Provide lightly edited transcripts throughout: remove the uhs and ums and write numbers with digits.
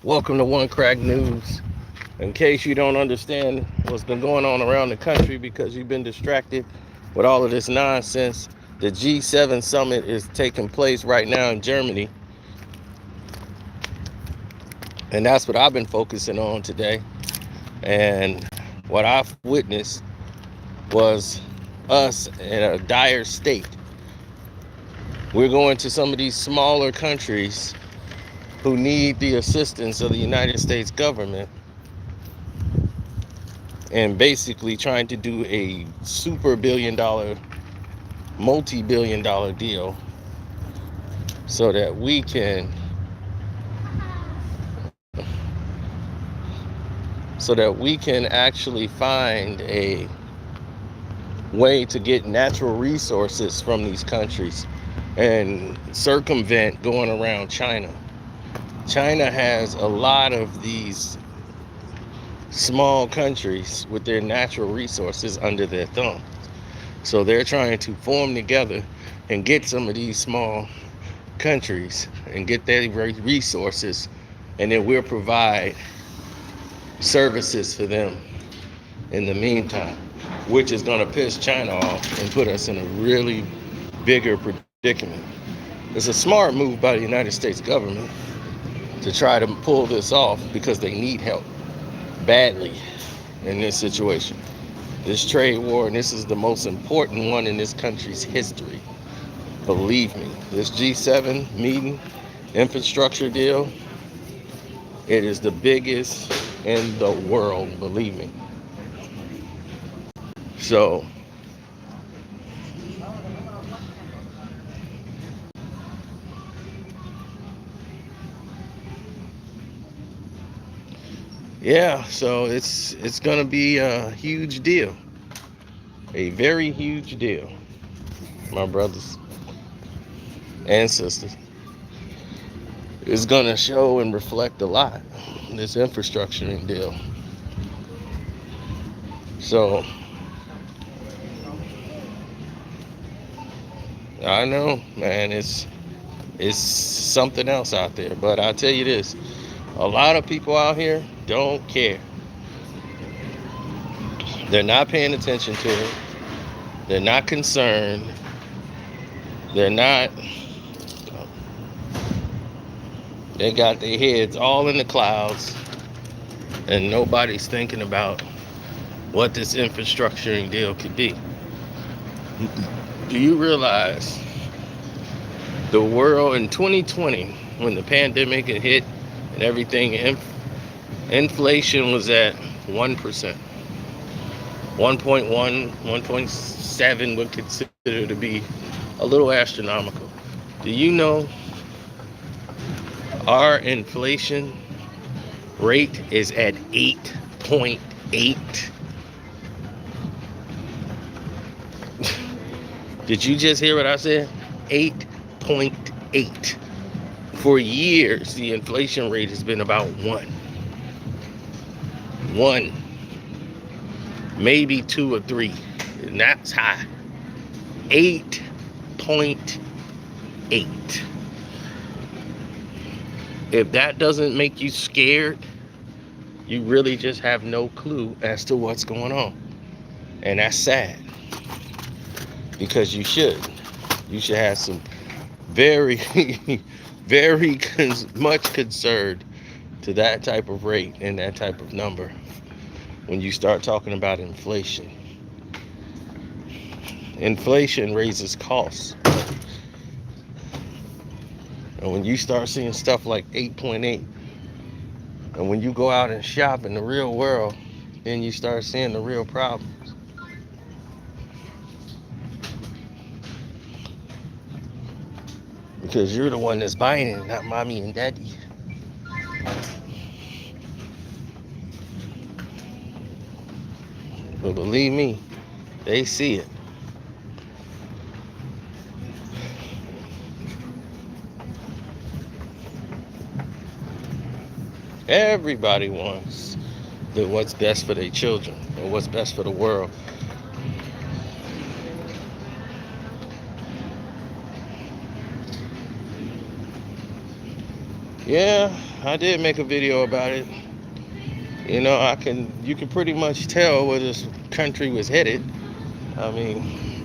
Welcome to One Crack News. In case you don't understand what's been going on around the country because you've been distracted with all of this nonsense, the G7 summit is taking place right now in Germany. And that's what I've been focusing on today. And what I've witnessed was us in a dire state. We're going to some of these smaller countries who need the assistance of the United States government and basically trying to do a super billion-dollar, multi-billion-dollar deal so that we can actually find a way to get natural resources from these countries and circumvent going around China. China has a lot of these small countries with their natural resources under their thumb. So they're trying to form together and get some of these small countries and get their resources, and then we'll provide services for them in the meantime, which is going to piss China off and put us in a really bigger predicament. It's a smart move by the United States government to try to pull this off because they need help badly in this situation. This trade war, and this is the most important one in this country's history. Believe me, this G7 meeting, infrastructure deal, it is the biggest in the world, believe me. So, yeah, so it's gonna be a huge deal, a very huge deal, my brothers and sisters. It's gonna show and reflect a lot, this infrastructuring deal. So I know, man, it's something else out there. But I'll tell you this, a lot of people out here don't care. They're not paying attention to it. They're not concerned. They're not, they got their heads all in the clouds, and nobody's thinking about what this infrastructuring deal could be. Do you realize the world in 2020, when the pandemic had hit and everything, inflation was at 1%. 1.1, 1.7 would consider to be a little astronomical. Do you know our inflation rate is at 8.8? Did you just hear what I said? 8.8. For years, the inflation rate has been about 1. 1. Maybe 2 or 3. And that's high. 8.8. If that doesn't make you scared, you really just have no clue as to what's going on. And that's sad. Because you should have some very, very much concern to that type of rate and that type of number when you start talking about inflation. Inflation raises costs. And when you start seeing stuff like 8.8, and when you go out and shop in the real world, then you start seeing the real problems. Because you're the one that's buying it, not mommy and daddy. But believe me, they see it. Everybody wants what's best for their children or what's best for the world. Yeah, I did make a video about it. You know, you can pretty much tell where this country was headed. I mean,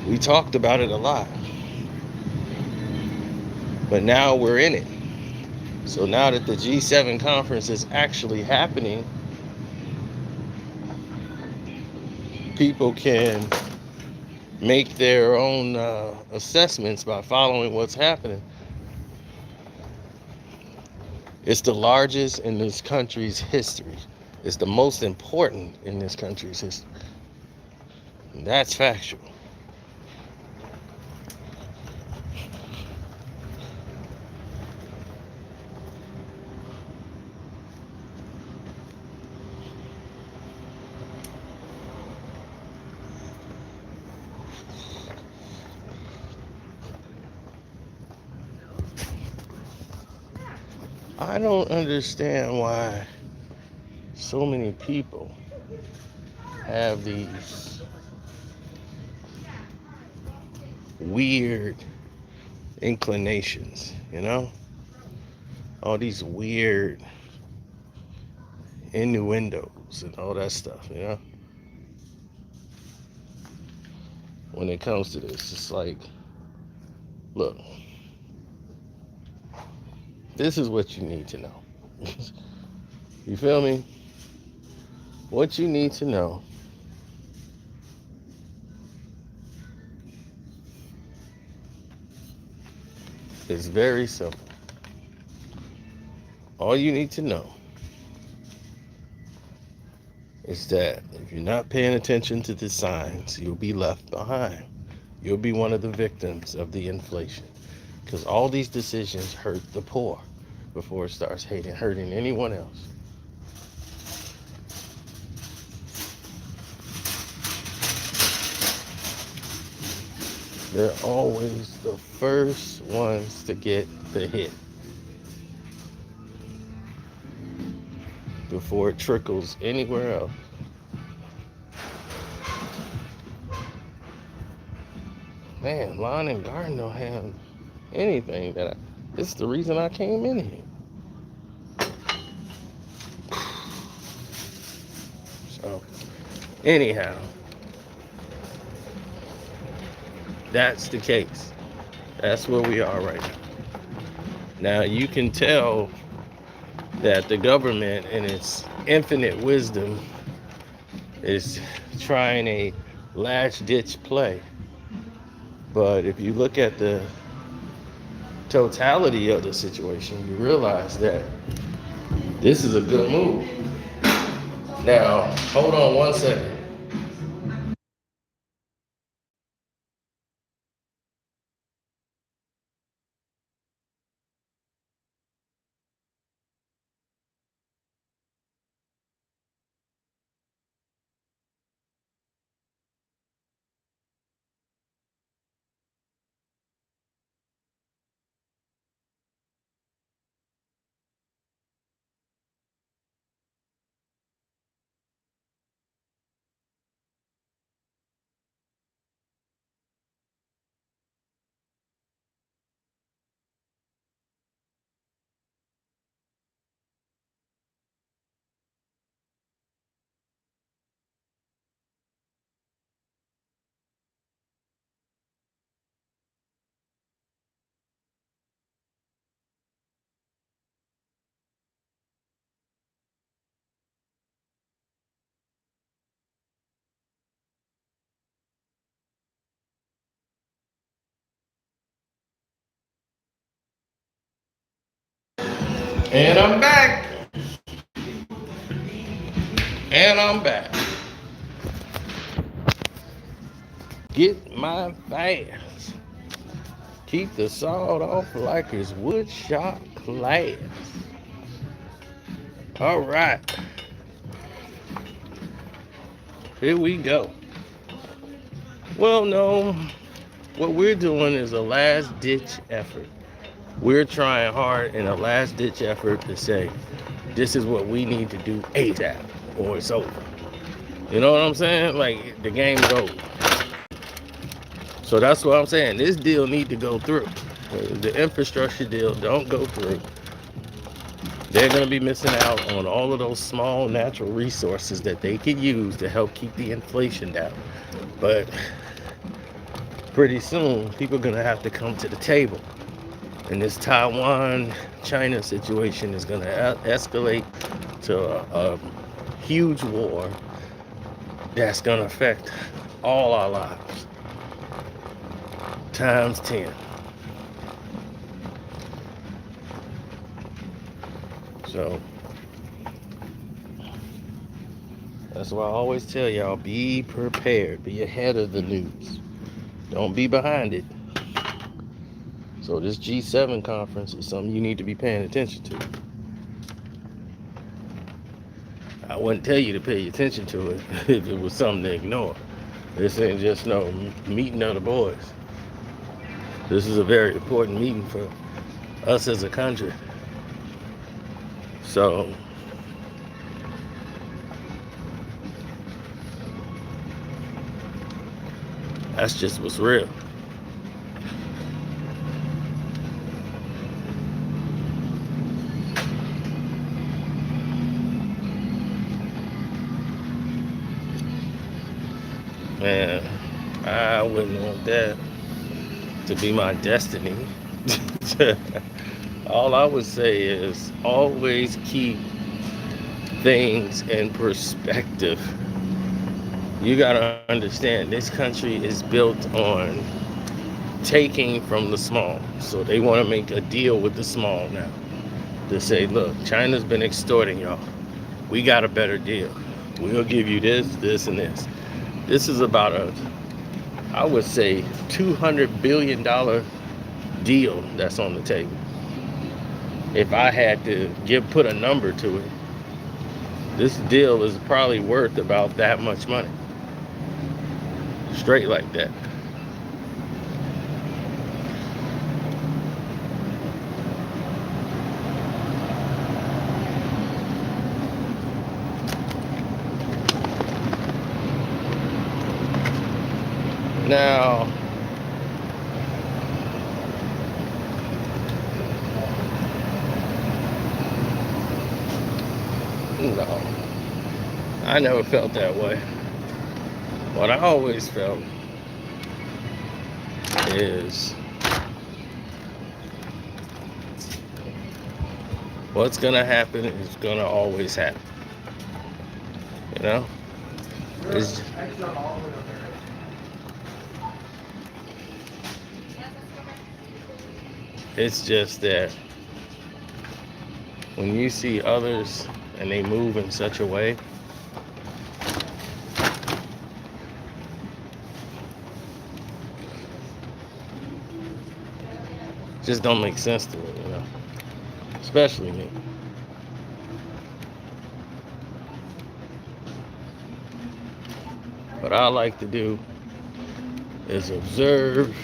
we talked about it a lot. But now we're in it. So now that the G7 conference is actually happening, people can make their own assessments by following what's happening. It's the largest in this country's history. It's the most important in this country's history. And that's factual. I don't understand why so many people have these weird inclinations, you know? All these weird innuendos and all that stuff, you know? When it comes to this, it's like, look, this is what you need to know. You feel me? What you need to know is very simple. All you need to know is that if you're not paying attention to the signs, you'll be left behind. You'll be one of the victims of the inflation. Because all these decisions hurt the poor before it starts hurting anyone else. They're always the first ones to get the hit before it trickles anywhere else. Man, lawn and garden don't have anything this is the reason I came in here. So, anyhow, that's the case. That's where we are right now. Now, you can tell that the government, in its infinite wisdom, is trying a last-ditch play. But if you look at the totality of the situation, you realize that this is a good move. Now, hold on one second. And I'm back. And I'm back. Get my fast. Keep the salt off like it's wood shop glass. All right. Here we go. Well, no. What we're doing is a last-ditch effort. We're trying hard in a last-ditch effort to say, this is what we need to do ASAP, or it's over. You know what I'm saying? Like, the game's over. So that's what I'm saying. This deal need to go through. The infrastructure deal don't go through. They're going to be missing out on all of those small natural resources that they could use to help keep the inflation down. But pretty soon, people are going to have to come to the table. And this Taiwan-China situation is going to escalate to a huge war that's going to affect all our lives times 10. So that's why I always tell y'all, be prepared, be ahead of the news, don't be behind it. So this G7 conference is something you need to be paying attention to. I wouldn't tell you to pay attention to it if it was something to ignore. This ain't just no meeting of the boys. This is a very important meeting for us as a country. So that's just what's real. Man, I wouldn't want that to be my destiny. All I would say is always keep things in perspective. You gotta understand, this country is built on taking from the small. So they want to make a deal with the small now. To say, look, China's been extorting y'all. We got a better deal. We'll give you this, this, and this. This is about I would say, $200 billion deal that's on the table. If I had to put a number to it, this deal is probably worth about that much money. Straight like that. Now, no, I never felt that way. What I always felt is what's gonna happen is gonna always happen. You know? It's just that when you see others and they move in such a way, just don't make sense to me, you know, especially me. What I like to do is observe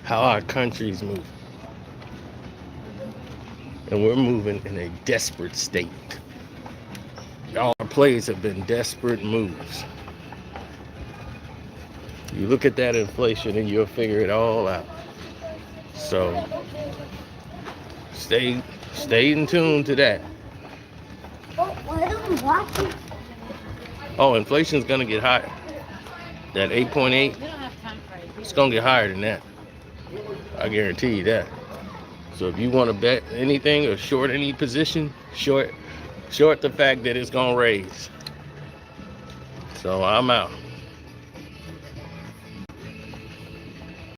how our country's moving. And we're moving in a desperate state. All our plays have been desperate moves. You look at that inflation and you'll figure it all out. So stay in tune to that. Oh, inflation's gonna get higher. That 8.8, it's gonna get higher than that. I guarantee you that. So if you want to bet anything or short any position, short the fact that it's gonna raise. So I'm out.